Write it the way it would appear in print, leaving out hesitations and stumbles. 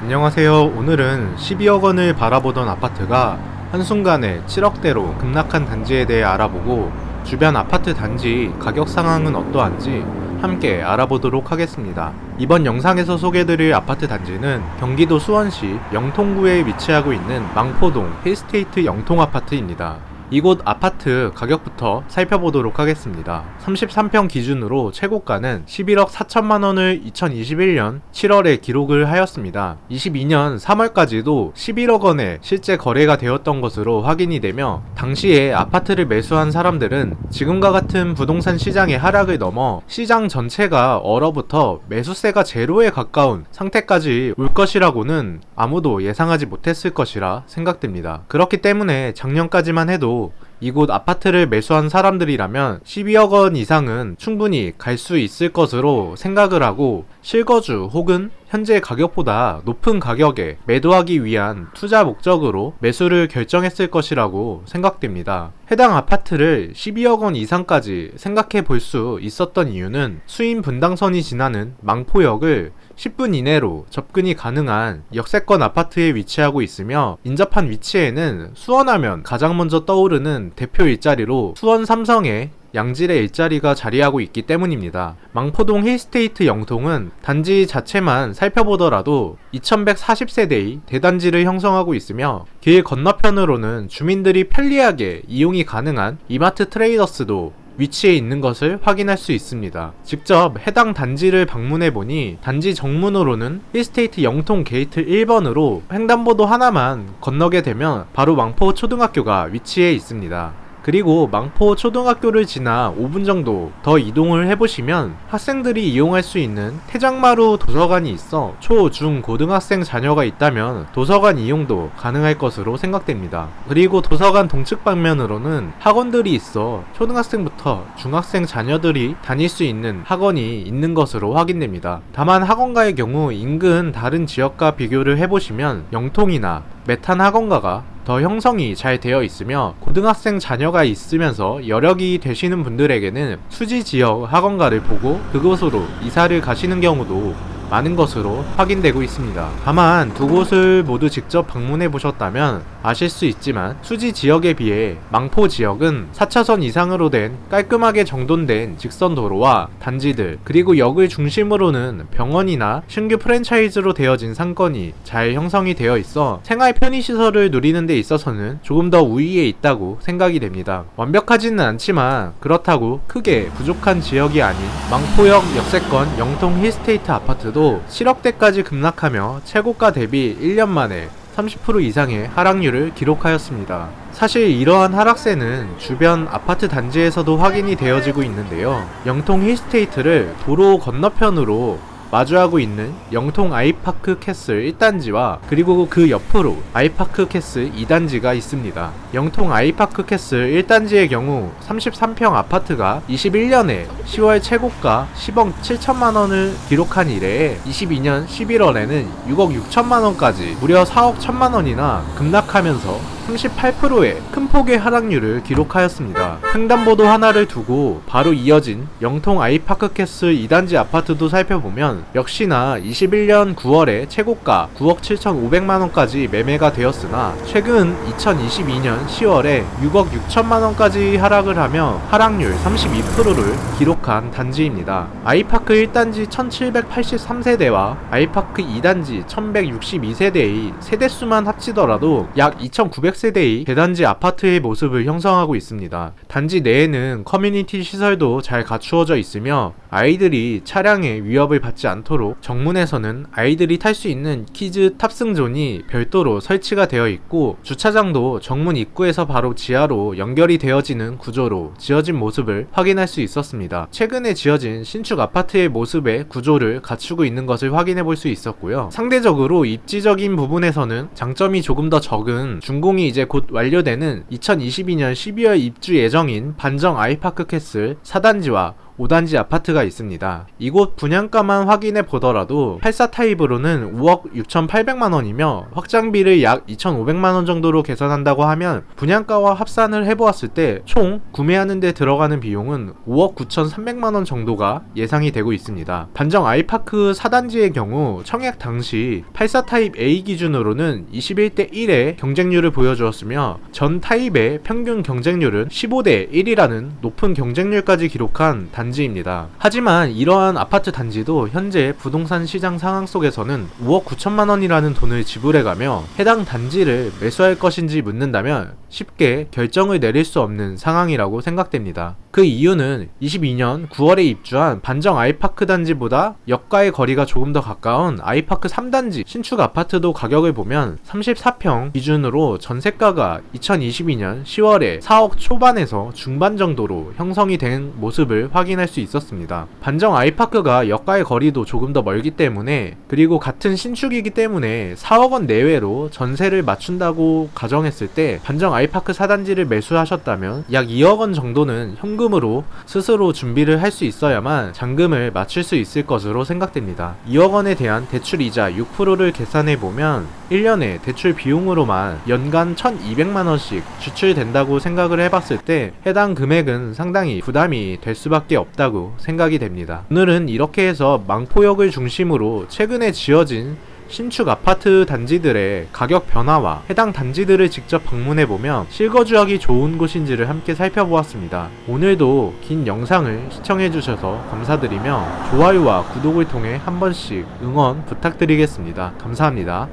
안녕하세요. 오늘은 12억 원을 바라보던 아파트가 한순간에 7억대로 급락한 단지에 대해 알아보고 주변 아파트 단지 가격 상황은 어떠한지 함께 알아보도록 하겠습니다. 이번 영상에서 소개드릴 아파트 단지는 경기도 수원시 영통구에 위치하고 있는 망포동 힐스테이트 영통아파트입니다. 이곳 아파트 가격부터 살펴보도록 하겠습니다. 33평 기준으로 최고가는 11억 4천만원을 2021년 7월에 기록을 하였습니다. 22년 3월까지도 11억 원에 실제 거래가 되었던 것으로 확인이 되며, 당시에 아파트를 매수한 사람들은 지금과 같은 부동산 시장의 하락을 넘어 시장 전체가 얼어붙어 매수세가 제로에 가까운 상태까지 올 것이라고는 아무도 예상하지 못했을 것이라 생각됩니다. 그렇기 때문에 작년까지만 해도 이곳 아파트를 매수한 사람들이라면 12억 원 이상은 충분히 갈 수 있을 것으로 생각을 하고, 실거주 혹은 현재 가격보다 높은 가격에 매도하기 위한 투자 목적으로 매수를 결정했을 것이라고 생각됩니다. 해당 아파트를 12억 원 이상까지 생각해 볼 수 있었던 이유는 수인 분당선이 지나는 망포역을 10분 이내로 접근이 가능한 역세권 아파트에 위치하고 있으며, 인접한 위치에는 수원하면 가장 먼저 떠오르는 대표 일자리로 수원 삼성의 양질의 일자리가 자리하고 있기 때문입니다. 망포동 힐스테이트 영통은 단지 자체만 살펴보더라도 2140세대의 대단지를 형성하고 있으며, 길 건너편으로는 주민들이 편리하게 이용이 가능한 이마트 트레이더스도 위치해 있는 것을 확인할 수 있습니다. 직접 해당 단지를 방문해보니 단지 정문으로는 힐스테이트 영통 게이트 1번으로 횡단보도 하나만 건너게 되면 바로 망포 초등학교가 위치해 있습니다. 그리고 망포 초등학교를 지나 5분 정도 더 이동을 해보시면 학생들이 이용할 수 있는 태장마루 도서관이 있어 초, 중, 고등학생 자녀가 있다면 도서관 이용도 가능할 것으로 생각됩니다. 그리고 도서관 동측 방면으로는 학원들이 있어 초등학생부터 중학생 자녀들이 다닐 수 있는 학원이 있는 것으로 확인됩니다. 다만 학원가의 경우 인근 다른 지역과 비교를 해보시면 영통이나 메탄 학원가가 더 형성이 잘 되어 있으며, 고등학생 자녀가 있으면서 여력이 되시는 분들에게는 수지 지역 학원가를 보고 그곳으로 이사를 가시는 경우도 많은 것으로 확인되고 있습니다. 다만 두 곳을 모두 직접 방문해 보셨다면 아실 수 있지만, 수지 지역에 비해 망포 지역은 4차선 이상으로 된 깔끔하게 정돈된 직선 도로와 단지들, 그리고 역을 중심으로는 병원이나 신규 프랜차이즈로 되어진 상권이 잘 형성이 되어 있어 생활 편의시설을 누리는 데 있어서는 조금 더 우위에 있다고 생각이 됩니다. 완벽하지는 않지만 그렇다고 크게 부족한 지역이 아닌 망포역 역세권 영통 힐스테이트 아파트도 7억대까지 급락하며 최고가 대비 1년 만에 30% 이상의 하락률을 기록하였습니다. 사실 이러한 하락세는 주변 아파트 단지에서도 확인이 되어지고 있는데요. 영통 힐스테이트를 도로 건너편으로 마주하고 있는 영통 아이파크 캐슬 1단지와 그리고 그 옆으로 아이파크 캐슬 2단지가 있습니다. 영통 아이파크 캐슬 1단지의 경우 33평 아파트가 21년에 10월 최고가 10억 7천만원을 기록한 이래에 22년 11월에는 6억 6천만원까지 무려 4억 1천만원이나 급락하면서 38%의 큰 폭의 하락률을 기록하였습니다. 횡단보도 하나를 두고 바로 이어진 영통 아이파크 캐슬 2단지 아파트도 살펴보면 역시나 21년 9월에 최고가 9억 7천5백만원까지 매매가 되었으나 최근 2022년 10월에 6억 6천만원까지 하락을 하며 하락률 32%를 기록한 단지입니다. 아이파크 1단지 1783세대와 아이파크 2단지 1162세대의 세대수만 합치더라도 약 2900세대의 대단지 아파트의 모습을 형성하고 있습니다. 단지 내에는 커뮤니티 시설도 잘 갖추어져 있으며 아이들이 차량의 위협을 받지 않도록 정문에서는 아이들이 탈 수 있는 키즈 탑승존이 별도로 설치가 되어 있고, 주차장도 정문 입구에서 바로 지하로 연결이 되어지는 구조로 지어진 모습을 확인할 수 있었습니다. 최근에 지어진 신축 아파트의 모습의 구조를 갖추고 있는 것을 확인해 볼 수 있었고요. 상대적으로 입지적인 부분에서는 장점이 조금 더 적은 준공이 이제 곧 완료되는 2022년 12월 입주 예정인 반정 아이파크 캐슬 4단지와 5단지 아파트가 있습니다. 이곳 분양가만 확인해 보더라도 84 타입으로는 5억 6,800만원이며 확장비를 약 2,500만원 정도로 계산한다고 하면 분양가와 합산을 해보았을 때 총 구매하는 데 들어가는 비용은 5억 9,300만원 정도가 예상이 되고 있습니다. 반정 아이파크 4단지의 경우 청약 당시 84 타입 A 기준으로는 21대 1의 경쟁률을 보여주었으며 전 타입의 평균 경쟁률은 15대 1이라는 높은 경쟁률까지 기록한 단지입니다. 하지만 이러한 아파트 단지도 현재 부동산 시장 상황 속에서는 5억 9천만원이라는 돈을 지불해가며 해당 단지를 매수할 것인지 묻는다면 쉽게 결정을 내릴 수 없는 상황이라고 생각됩니다. 그 이유는 22년 9월에 입주한 반정 아이파크 단지보다 역가의 거리가 조금 더 가까운 아이파크 3단지 신축 아파트도 가격을 보면 34평 기준으로 전세가가 2022년 10월에 4억 초반에서 중반 정도로 형성이 된 모습을 확인할 수 있었습니다. 반정 아이파크가 역가의 거리도 조금 더 멀기 때문에, 그리고 같은 신축이기 때문에 4억원 내외로 전세를 맞춘다고 가정했을 때 반정 아이파크 4단지를 매수하셨다면 약 2억원 정도는 현금으로 스스로 준비를 할 수 있어야만 잔금을 맞출 수 있을 것으로 생각됩니다. 2억원에 대한 대출이자 6%를 계산해보면 1년에 대출 비용으로만 연간 1,200만원씩 지출된다고 생각을 해봤을 때 해당 금액은 상당히 부담이 될 수밖에 없다고 생각이 됩니다. 오늘은 이렇게 해서 망포역을 중심으로 최근에 지어진 신축 아파트 단지들의 가격 변화와 해당 단지들을 직접 방문해보며 실거주하기 좋은 곳인지를 함께 살펴보았습니다. 오늘도 긴 영상을 시청해주셔서 감사드리며 좋아요와 구독을 통해 한 번씩 응원 부탁드리겠습니다. 감사합니다.